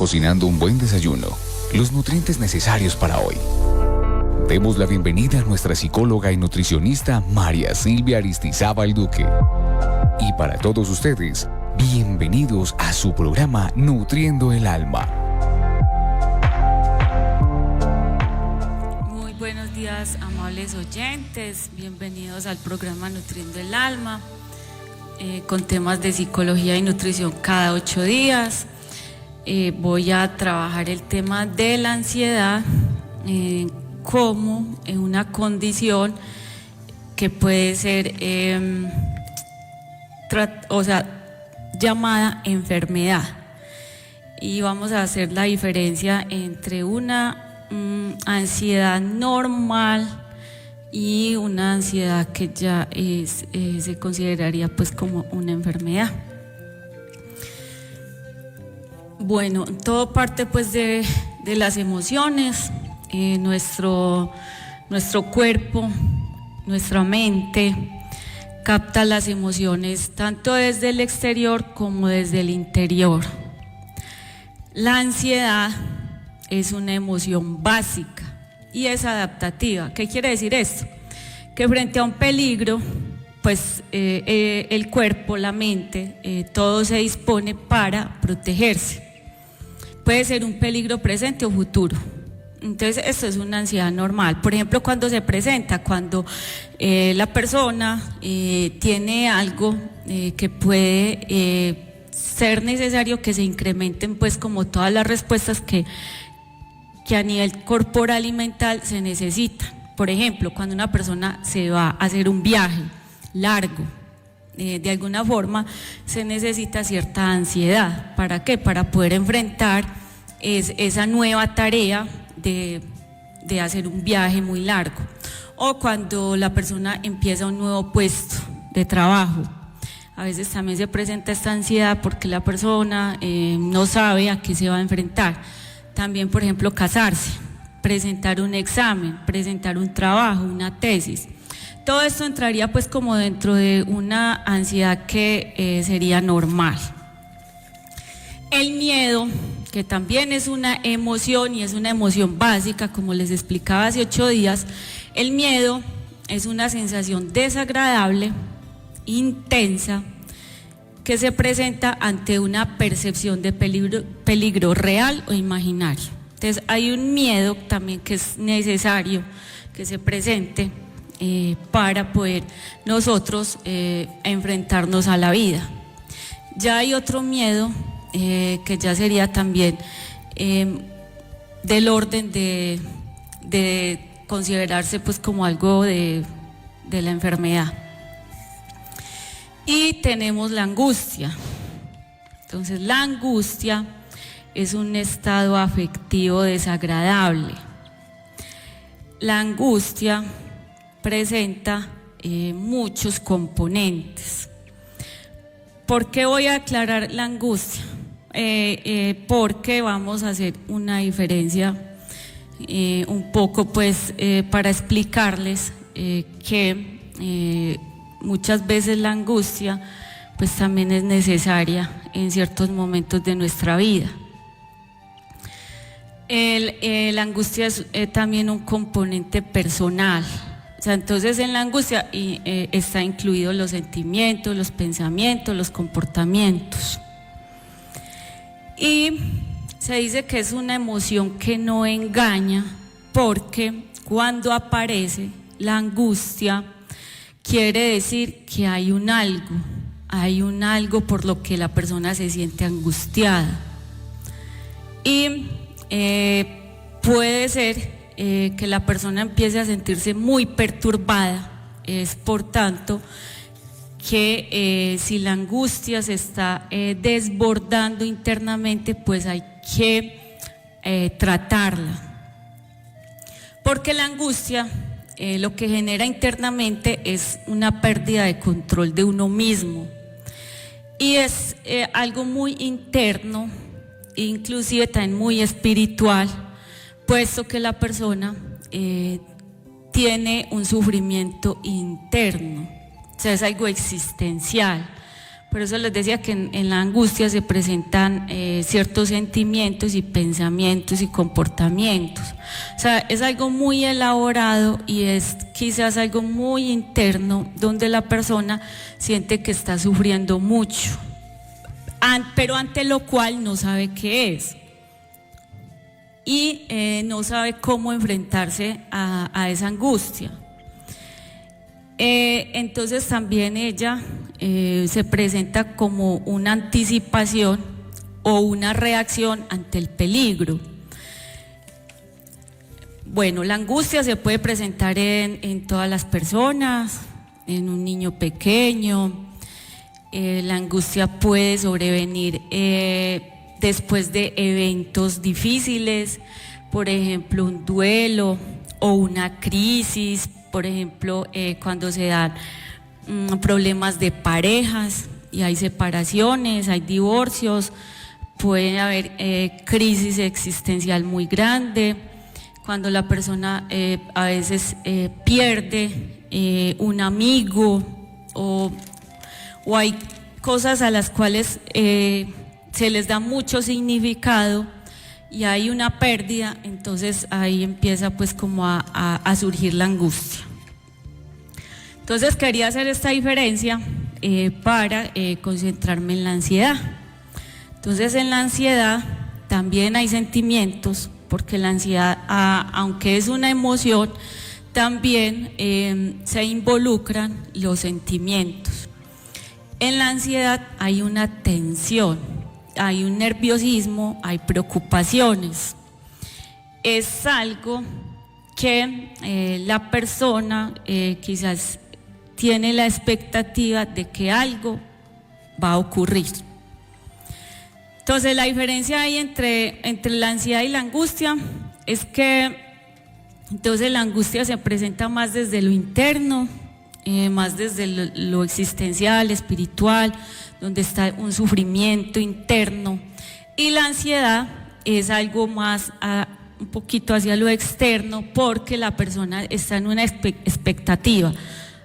cocinando un buen desayuno, los nutrientes necesarios para hoy. Demos la bienvenida a nuestra psicóloga y nutricionista María Silvia Aristizábal Duque. Y para todos ustedes, bienvenidos a su programa Nutriendo el Alma. Muy buenos días, amables oyentes. Bienvenidos al programa Nutriendo el Alma, con temas de psicología y nutrición cada 8 días. Voy a trabajar el tema de la ansiedad como una condición que puede ser llamada enfermedad, y vamos a hacer la diferencia entre una ansiedad normal y una ansiedad que ya se consideraría pues como una enfermedad. Bueno, todo parte pues de las emociones. Nuestro cuerpo, nuestra mente capta las emociones tanto desde el exterior como desde el interior. La ansiedad es una emoción básica y es adaptativa. ¿Qué quiere decir esto? Que frente a un peligro, pues el cuerpo, la mente, todo se dispone para protegerse. Puede ser un peligro presente o futuro. Entonces, esto es una ansiedad normal. Por ejemplo, cuando se presenta, cuando la persona tiene algo que puede ser necesario que se incrementen, pues, como todas las respuestas que a nivel corporal y mental se necesitan. Por ejemplo, cuando una persona se va a hacer un viaje largo, de alguna forma se necesita cierta ansiedad. ¿Para qué? Para poder enfrentar esa nueva tarea de hacer un viaje muy largo. O cuando la persona empieza un nuevo puesto de trabajo, a veces también se presenta esta ansiedad porque la persona no sabe a qué se va a enfrentar. También, por ejemplo, casarse, presentar un examen, presentar un trabajo, una tesis. Todo esto entraría pues como dentro de una ansiedad que sería normal. El miedo, que también es una emoción y es una emoción básica, como les explicaba hace 8 días, el miedo es una sensación desagradable, intensa, que se presenta ante una percepción de peligro real o imaginario. Entonces hay un miedo también que es necesario que se presente para poder nosotros enfrentarnos a la vida. Ya hay otro miedo que ya sería también del orden de considerarse pues como algo de la enfermedad. Y tenemos la angustia. Entonces, la angustia es un estado afectivo desagradable. La angustia presenta muchos componentes. ¿Por qué voy a aclarar la angustia? Porque vamos a hacer una diferencia un poco pues para explicarles que muchas veces la angustia pues también es necesaria en ciertos momentos de nuestra vida. La angustia es también un componente personal. O sea, entonces en la angustia está incluidos los sentimientos, los pensamientos, los comportamientos. Y se dice que es una emoción que no engaña, porque cuando aparece la angustia quiere decir que hay un algo por lo que la persona se siente angustiada. Y puede ser que la persona empiece a sentirse muy perturbada. Es por tanto que si la angustia se está desbordando internamente, pues hay que tratarla, porque la angustia lo que genera internamente es una pérdida de control de uno mismo, y es algo muy interno, inclusive también muy espiritual, puesto que la persona tiene un sufrimiento interno. O sea, es algo existencial. Por eso les decía que en la angustia se presentan ciertos sentimientos y pensamientos y comportamientos. O sea, es algo muy elaborado y es quizás algo muy interno donde la persona siente que está sufriendo mucho, pero ante lo cual no sabe qué es y no sabe cómo enfrentarse a esa angustia. Entonces también ella se presenta como una anticipación o una reacción ante el peligro. Bueno, la angustia se puede presentar en todas las personas, en un niño pequeño. La angustia puede sobrevenir después de eventos difíciles, por ejemplo, un duelo o una crisis, por ejemplo, cuando se dan problemas de parejas y hay separaciones, hay divorcios, puede haber crisis existencial muy grande, cuando la persona a veces pierde un amigo o hay cosas a las cuales se les da mucho significado y hay una pérdida, entonces ahí empieza pues como a surgir la angustia. Entonces quería hacer esta diferencia para concentrarme en la ansiedad. Entonces en la ansiedad también hay sentimientos, porque la ansiedad, aunque es una emoción, también se involucran los sentimientos. En la ansiedad hay una tensión, hay un nerviosismo, hay preocupaciones. Es algo que la persona quizás tiene la expectativa de que algo va a ocurrir. Entonces la diferencia ahí entre la ansiedad y la angustia es que entonces la angustia se presenta más desde lo interno, más desde lo existencial, espiritual, donde está un sufrimiento interno, y la ansiedad es algo más un poquito hacia lo externo, porque la persona está en una expectativa,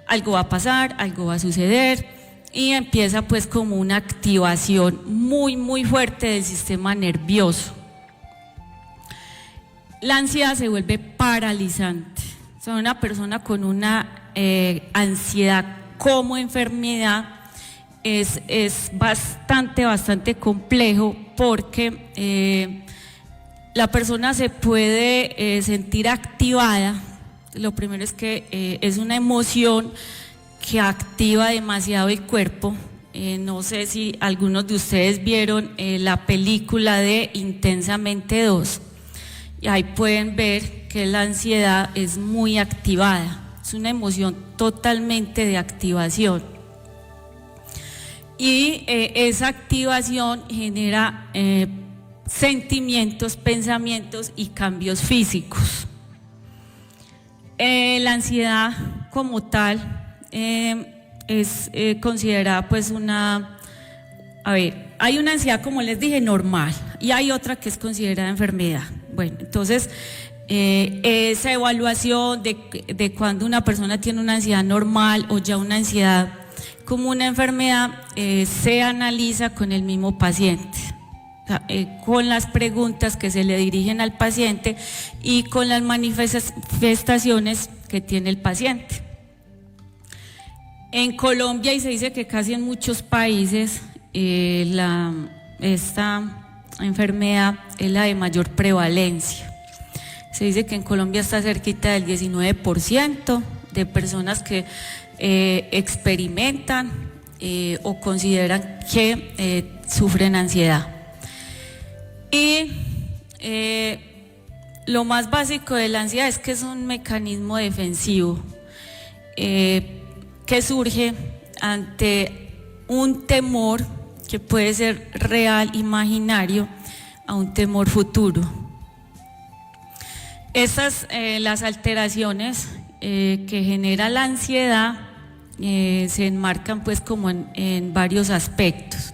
algo va a pasar, algo va a suceder, y empieza pues como una activación muy muy fuerte del sistema nervioso. La ansiedad se vuelve paralizante. O sea, una persona con una ansiedad como enfermedad es bastante complejo, porque la persona se puede sentir activada. Lo primero es que es una emoción que activa demasiado el cuerpo. No sé si algunos de ustedes vieron la película de Intensamente 2, y ahí pueden ver que la ansiedad es muy activada, es una emoción totalmente de activación, y esa activación genera sentimientos, pensamientos y cambios físicos. La ansiedad como tal es considerada pues hay una ansiedad, como les dije, normal, y hay otra que es considerada enfermedad. Bueno, entonces esa evaluación de cuando una persona tiene una ansiedad normal o ya una ansiedad como una enfermedad se analiza con el mismo paciente, o sea, con las preguntas que se le dirigen al paciente y con las manifestaciones que tiene el paciente. En Colombia, y se dice que casi en muchos países, esta enfermedad es la de mayor prevalencia. Se dice que en Colombia está cerquita del 19% de personas que experimentan o consideran que sufren ansiedad. Y lo más básico de la ansiedad es que es un mecanismo defensivo que surge ante un temor que puede ser real, imaginario, a un temor futuro. Las alteraciones que genera la ansiedad se enmarcan pues como en varios aspectos.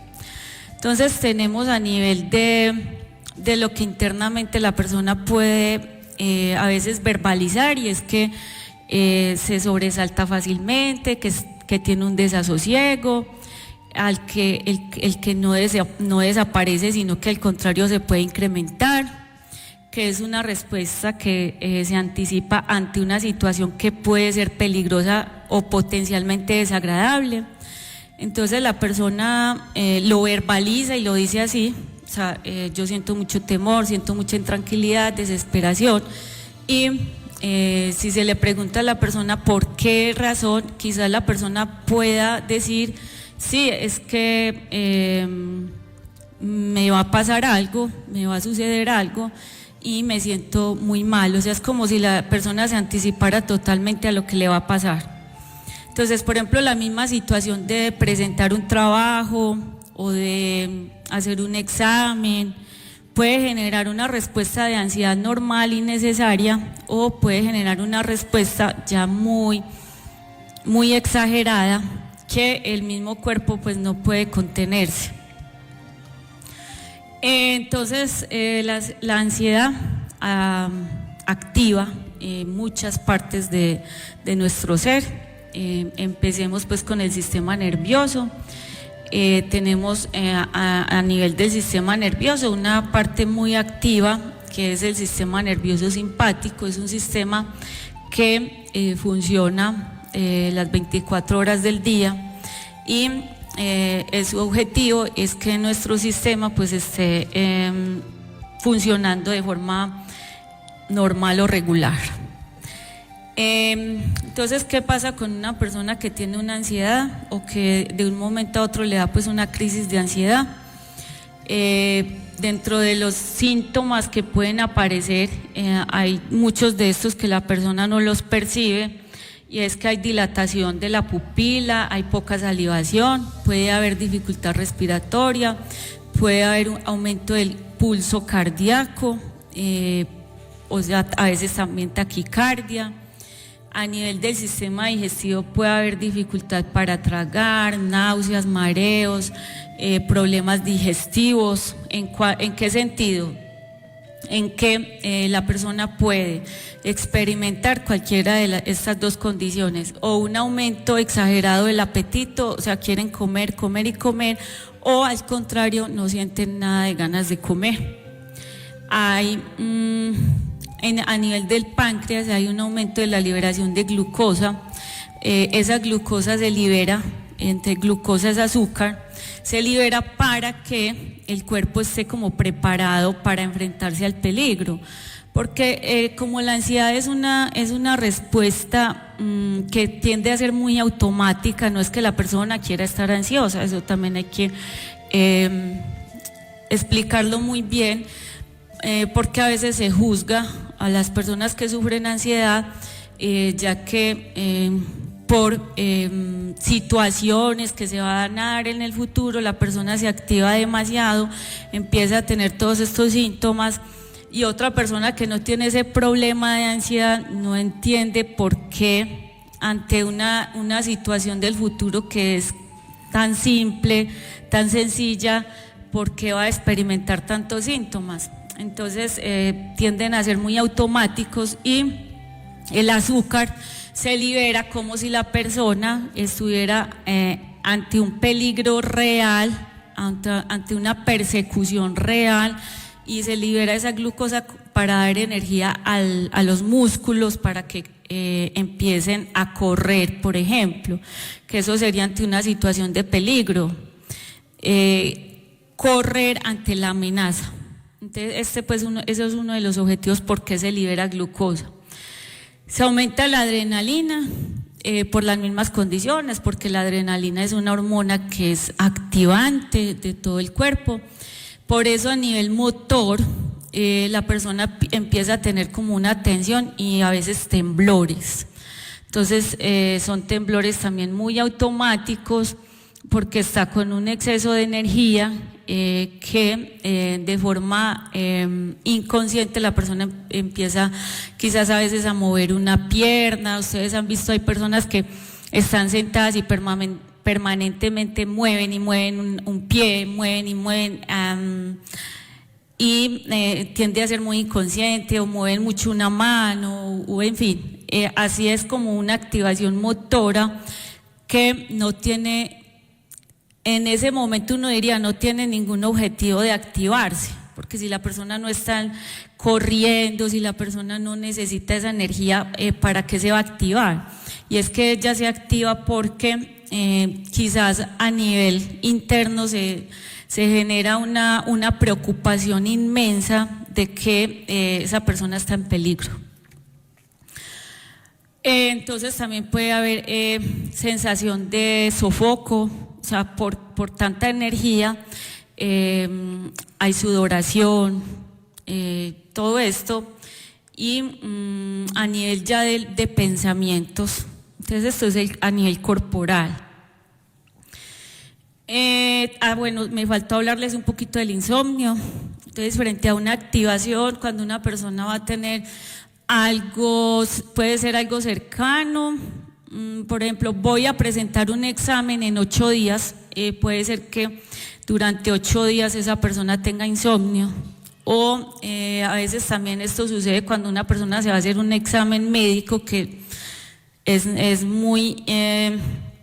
Entonces tenemos a nivel de lo que internamente la persona puede a veces verbalizar, y es que se sobresalta fácilmente, que tiene un desasosiego, al que el que no desaparece, sino que al contrario se puede incrementar, que es una respuesta que se anticipa ante una situación que puede ser peligrosa o potencialmente desagradable. Entonces la persona lo verbaliza y lo dice así, o sea, yo siento mucho temor, siento mucha intranquilidad, desesperación, y si se le pregunta a la persona por qué razón, quizás la persona pueda decir, sí, es que me va a pasar algo, me va a suceder algo y me siento muy mal. O sea, es como si la persona se anticipara totalmente a lo que le va a pasar. Entonces, por ejemplo, la misma situación de presentar un trabajo o de hacer un examen puede generar una respuesta de ansiedad normal y necesaria, o puede generar una respuesta ya muy exagerada, que el mismo cuerpo pues no puede contenerse. Entonces la ansiedad activa muchas partes de nuestro ser. Empecemos pues con el sistema nervioso. Tenemos a nivel del sistema nervioso una parte muy activa, que es el sistema nervioso simpático. Es un sistema que funciona las 24 horas del día, y su objetivo es que nuestro sistema pues esté funcionando de forma normal o regular. Entonces, ¿qué pasa con una persona que tiene una ansiedad o que de un momento a otro le da pues una crisis de ansiedad? Dentro de los síntomas que pueden aparecer, hay muchos de estos que la persona no los percibe, y es que hay dilatación de la pupila, hay poca salivación, puede haber dificultad respiratoria, puede haber un aumento del pulso cardíaco, o sea, a veces también taquicardia. A nivel del sistema digestivo puede haber dificultad para tragar, náuseas, mareos, problemas digestivos. ¿En qué sentido? En que la persona puede experimentar cualquiera de estas dos condiciones, o un aumento exagerado del apetito, o sea, quieren comer, comer y comer, o al contrario, no sienten nada de ganas de comer. Hay a nivel del páncreas hay un aumento de la liberación de glucosa. Esa glucosa se libera, entre glucosa es azúcar, se libera para que el cuerpo esté como preparado para enfrentarse al peligro, porque como la ansiedad es una respuesta que tiende a ser muy automática. No es que la persona quiera estar ansiosa, eso también hay que explicarlo muy bien, porque a veces se juzga a las personas que sufren ansiedad, ya que por situaciones que se van a dar en el futuro, la persona se activa demasiado, empieza a tener todos estos síntomas, y otra persona que no tiene ese problema de ansiedad no entiende por qué ante una situación del futuro que es tan simple, tan sencilla, por qué va a experimentar tantos síntomas. Entonces tienden a ser muy automáticos, y el azúcar se libera como si la persona estuviera ante un peligro real, ante una persecución real, y se libera esa glucosa para dar energía a los músculos para que empiecen a correr, por ejemplo, que eso sería ante una situación de peligro, correr ante la amenaza. Entonces eso es uno de los objetivos por qué se libera glucosa. Se aumenta la adrenalina por las mismas condiciones, porque la adrenalina es una hormona que es activante de todo el cuerpo. Por eso a nivel motor la persona empieza a tener como una tensión y a veces temblores. Entonces son temblores también muy automáticos, porque está con un exceso de energía que de forma inconsciente la persona empieza quizás a veces a mover una pierna. Ustedes han visto, hay personas que están sentadas y permanentemente mueven y mueven un pie, mueven y mueven, y tiende a ser muy inconsciente, o mueven mucho una mano, o en fin, así es como una activación motora que no tiene en ese momento uno diría no tiene ningún objetivo de activarse, porque si la persona no está corriendo, si la persona no necesita esa energía, ¿para qué se va a activar? Y es que ella se activa porque quizás a nivel interno se genera una preocupación inmensa de que esa persona está en peligro. Entonces también puede haber sensación de sofoco, o sea, por tanta energía, hay sudoración, todo esto, y a nivel ya de pensamientos. Entonces esto es a nivel corporal. Bueno, me faltó hablarles un poquito del insomnio. Entonces, frente a una activación, cuando una persona va a tener algo, puede ser algo cercano, por ejemplo, voy a presentar un examen en 8 días, puede ser que durante 8 días esa persona tenga insomnio, o a veces también esto sucede cuando una persona se va a hacer un examen médico que es muy,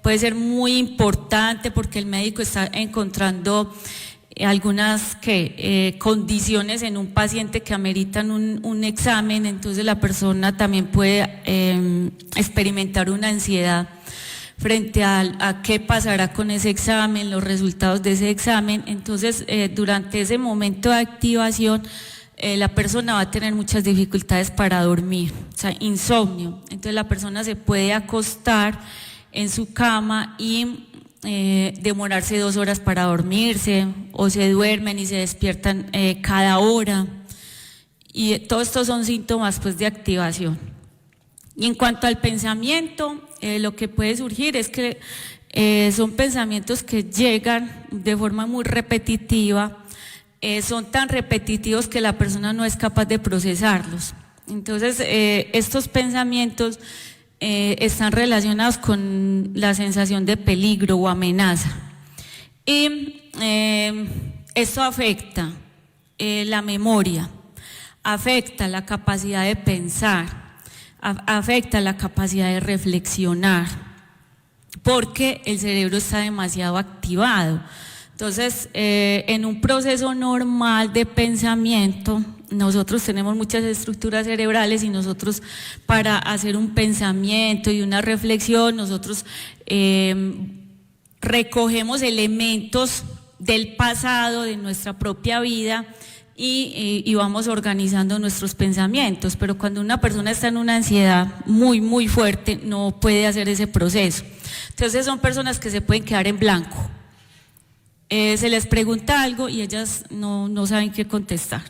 puede ser muy importante porque el médico está encontrando algunas condiciones en un paciente que ameritan un examen, entonces la persona también puede experimentar una ansiedad frente a qué pasará con ese examen, los resultados de ese examen. Entonces durante ese momento de activación la persona va a tener muchas dificultades para dormir, o sea, insomnio. Entonces la persona se puede acostar en su cama y demorarse 2 horas para dormirse, o se duermen y se despiertan cada hora, y todos estos son síntomas pues de activación. Y en cuanto al pensamiento, lo que puede surgir es que son pensamientos que llegan de forma muy repetitiva, son tan repetitivos que la persona no es capaz de procesarlos. Entonces estos pensamientos están relacionados con la sensación de peligro o amenaza, y esto afecta la memoria, afecta la capacidad de pensar, afecta la capacidad de reflexionar, porque el cerebro está demasiado activado. Entonces, en un proceso normal de pensamiento, nosotros tenemos muchas estructuras cerebrales, y nosotros, para hacer un pensamiento y una reflexión, nosotros recogemos elementos del pasado, de nuestra propia vida, y vamos organizando nuestros pensamientos. Pero cuando una persona está en una ansiedad muy, muy fuerte, no puede hacer ese proceso. Entonces son personas que se pueden quedar en blanco. Se les pregunta algo y ellas no saben qué contestar,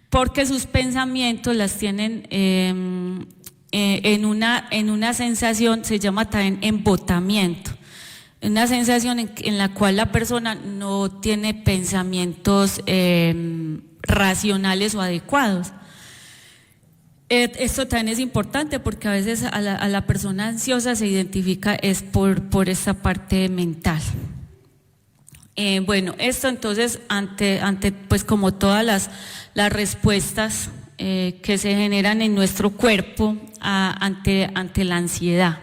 porque sus pensamientos las tienen en una sensación, se llama también embotamiento, una sensación en la cual la persona no tiene pensamientos racionales o adecuados. Esto también es importante porque a veces a la persona ansiosa se identifica es por esta parte mental. Bueno, esto entonces ante pues como todas las respuestas que se generan en nuestro cuerpo ante la ansiedad.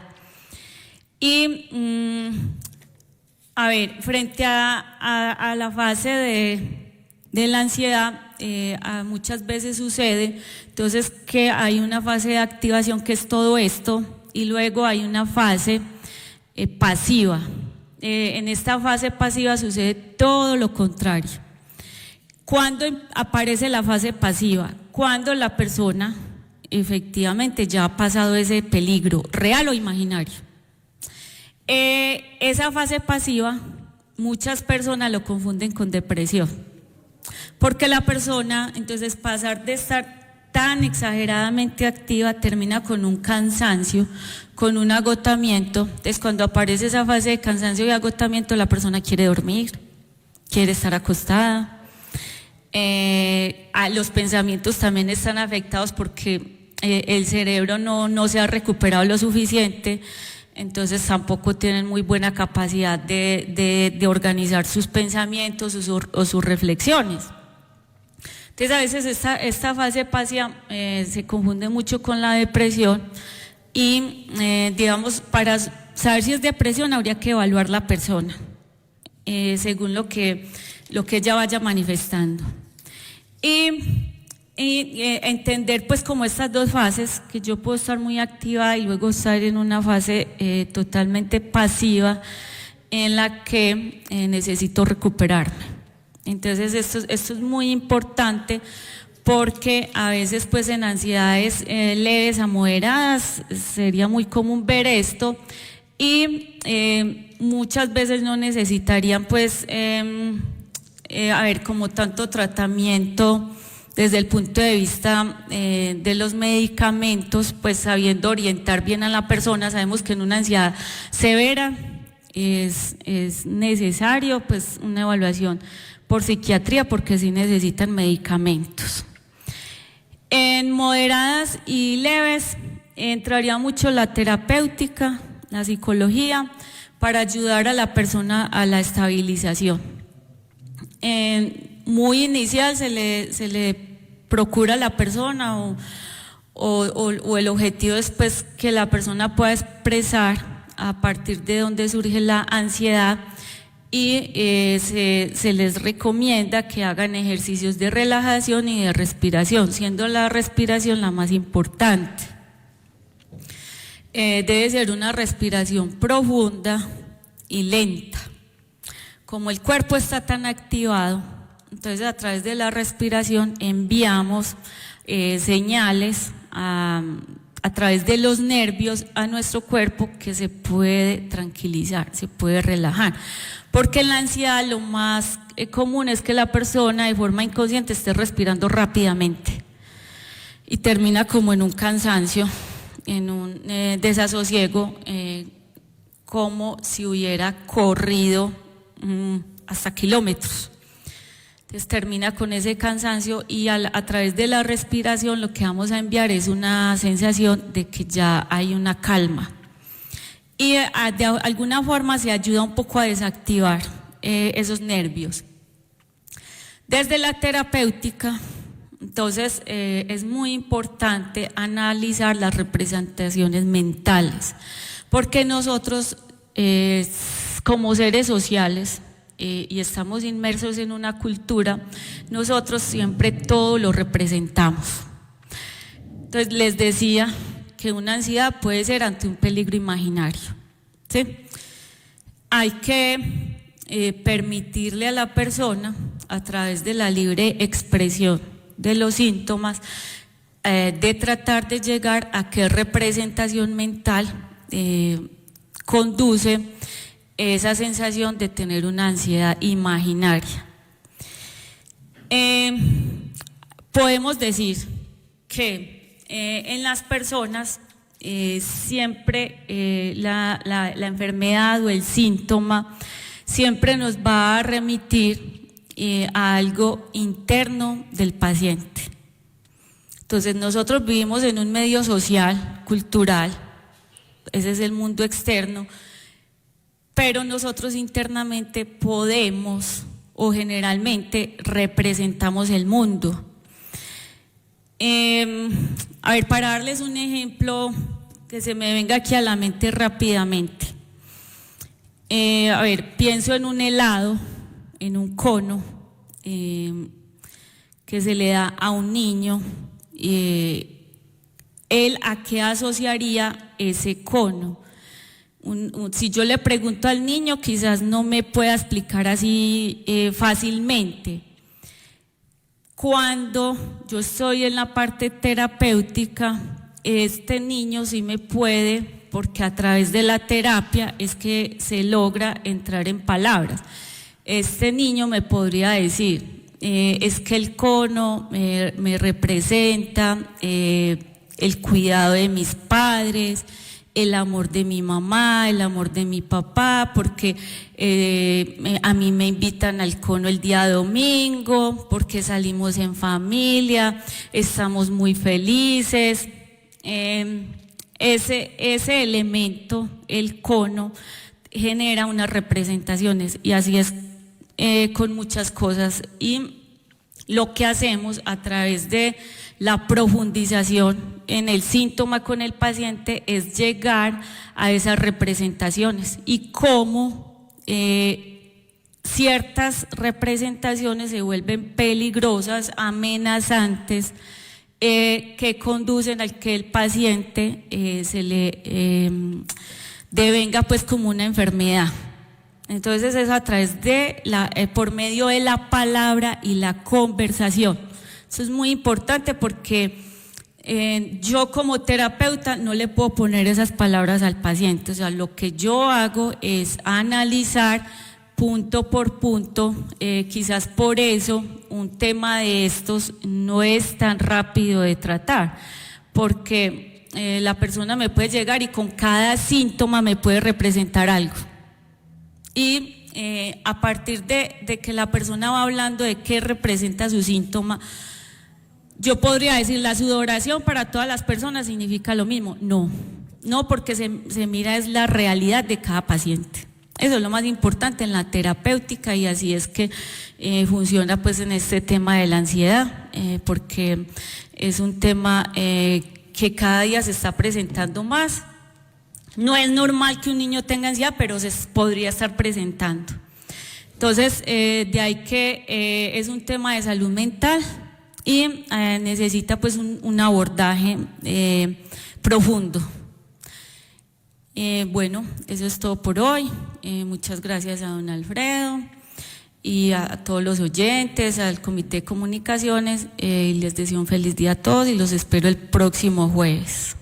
Y a ver, frente a la fase de la ansiedad, muchas veces sucede entonces que hay una fase de activación que es todo esto, y luego hay una fase pasiva. En esta fase pasiva sucede todo lo contrario. ¿Cuándo aparece la fase pasiva? Cuando la persona efectivamente ya ha pasado ese peligro, real o imaginario. Esa fase pasiva, muchas personas lo confunden con depresión, porque la persona, entonces, pasar de estar tan exageradamente activa, termina con un cansancio, con un agotamiento. Entonces, cuando aparece esa fase de cansancio y agotamiento, la persona quiere dormir, quiere estar acostada. Los pensamientos también están afectados porque el cerebro no se ha recuperado lo suficiente, entonces tampoco tienen muy buena capacidad de organizar sus pensamientos o sus reflexiones. Entonces, a veces esta fase pasiva se confunde mucho con la depresión, y digamos, para saber si es depresión habría que evaluar la persona. según lo que ella vaya manifestando. Y entender pues como estas dos fases, que yo puedo estar muy activa y luego estar en una fase totalmente pasiva en la que necesito recuperarme. Entonces esto es muy importante, porque a veces pues en ansiedades leves a moderadas sería muy común ver esto, y muchas veces no necesitarían pues como tanto tratamiento desde el punto de vista de los medicamentos, pues sabiendo orientar bien a la persona. Sabemos que en una ansiedad severa es necesario pues una evaluación por psiquiatría, porque sí necesitan medicamentos. En moderadas y leves entraría mucho la terapéutica, la psicología, para ayudar a la persona a la estabilización. Muy inicial se le procura a la persona o el objetivo es pues que la persona pueda expresar a partir de donde surge la ansiedad, y se les recomienda que hagan ejercicios de relajación y de respiración, siendo la respiración la más importante. Debe ser una respiración profunda y lenta. Como el cuerpo está tan activado, entonces a través de la respiración enviamos señales a través de los nervios a nuestro cuerpo, que se puede tranquilizar, se puede relajar. Porque en la ansiedad lo más común es que la persona de forma inconsciente esté respirando rápidamente y termina como en un cansancio, en un desasosiego, como si hubiera corrido hasta kilómetros. Entonces termina con ese cansancio, y a través de la respiración lo que vamos a enviar es una sensación de que ya hay una calma. Y de alguna forma se ayuda un poco a desactivar esos nervios. Desde la terapéutica, entonces es muy importante analizar las representaciones mentales, porque nosotros como seres sociales, y estamos inmersos en una cultura, nosotros siempre todo lo representamos. Entonces les decía que una ansiedad puede ser ante un peligro imaginario, ¿sí? Hay que permitirle a la persona, a través de la libre expresión de los síntomas, de tratar de llegar a qué representación mental conduce esa sensación de tener una ansiedad imaginaria. Podemos decir que en las personas siempre la enfermedad o el síntoma siempre nos va a remitir a algo interno del paciente. Entonces nosotros vivimos en un medio social, cultural, ese es el mundo externo, pero nosotros internamente podemos o generalmente representamos el mundo. Para darles un ejemplo que se me venga aquí a la mente rápidamente. Pienso en un helado, en un cono que se le da a un niño. ¿Él a qué asociaría ese cono? Si yo le pregunto al niño, quizás no me pueda explicar así fácilmente. Cuando yo estoy en la parte terapéutica, este niño sí me puede, porque a través de la terapia es que se logra entrar en palabras. Este niño me podría decir, es que el cono me representa el cuidado de mis padres, el amor de mi mamá, el amor de mi papá, porque a mí me invitan al cono el día domingo, porque salimos en familia, estamos muy felices. Ese elemento, el cono, genera unas representaciones, y así es con muchas cosas. Y lo que hacemos a través de la profundización en el síntoma con el paciente es llegar a esas representaciones y cómo ciertas representaciones se vuelven peligrosas, amenazantes, que conducen al que el paciente se le devenga pues como una enfermedad. Entonces es a través de por medio de la palabra y la conversación. Eso es muy importante porque yo como terapeuta no le puedo poner esas palabras al paciente. O sea, lo que yo hago es analizar punto por punto. Quizás por eso un tema de estos no es tan rápido de tratar, porque la persona me puede llegar y con cada síntoma me puede representar algo. Y a partir de que la persona va hablando de qué representa su síntoma, yo podría decir, la sudoración para todas las personas significa lo mismo. No, porque se mira es la realidad de cada paciente. Eso es lo más importante en la terapéutica, y así es que funciona pues en este tema de la ansiedad, porque es un tema que cada día se está presentando más. No es normal que un niño tenga ansiedad, pero se podría estar presentando. Entonces, de ahí que es un tema de salud mental y necesita pues un abordaje profundo. Bueno, eso es todo por hoy. Muchas gracias a don Alfredo y a todos los oyentes, al Comité de Comunicaciones. Les deseo un feliz día a todos y los espero el próximo jueves.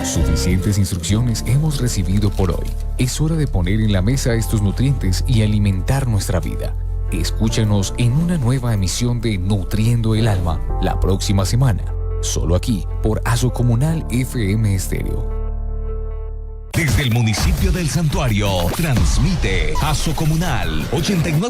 Suficientes instrucciones hemos recibido por hoy. Es hora de poner en la mesa estos nutrientes y alimentar nuestra vida. Escúchanos en una nueva emisión de Nutriendo el Alma la próxima semana, solo aquí por Asocomunal FM Estéreo. Desde el municipio del Santuario, transmite Asocomunal 89.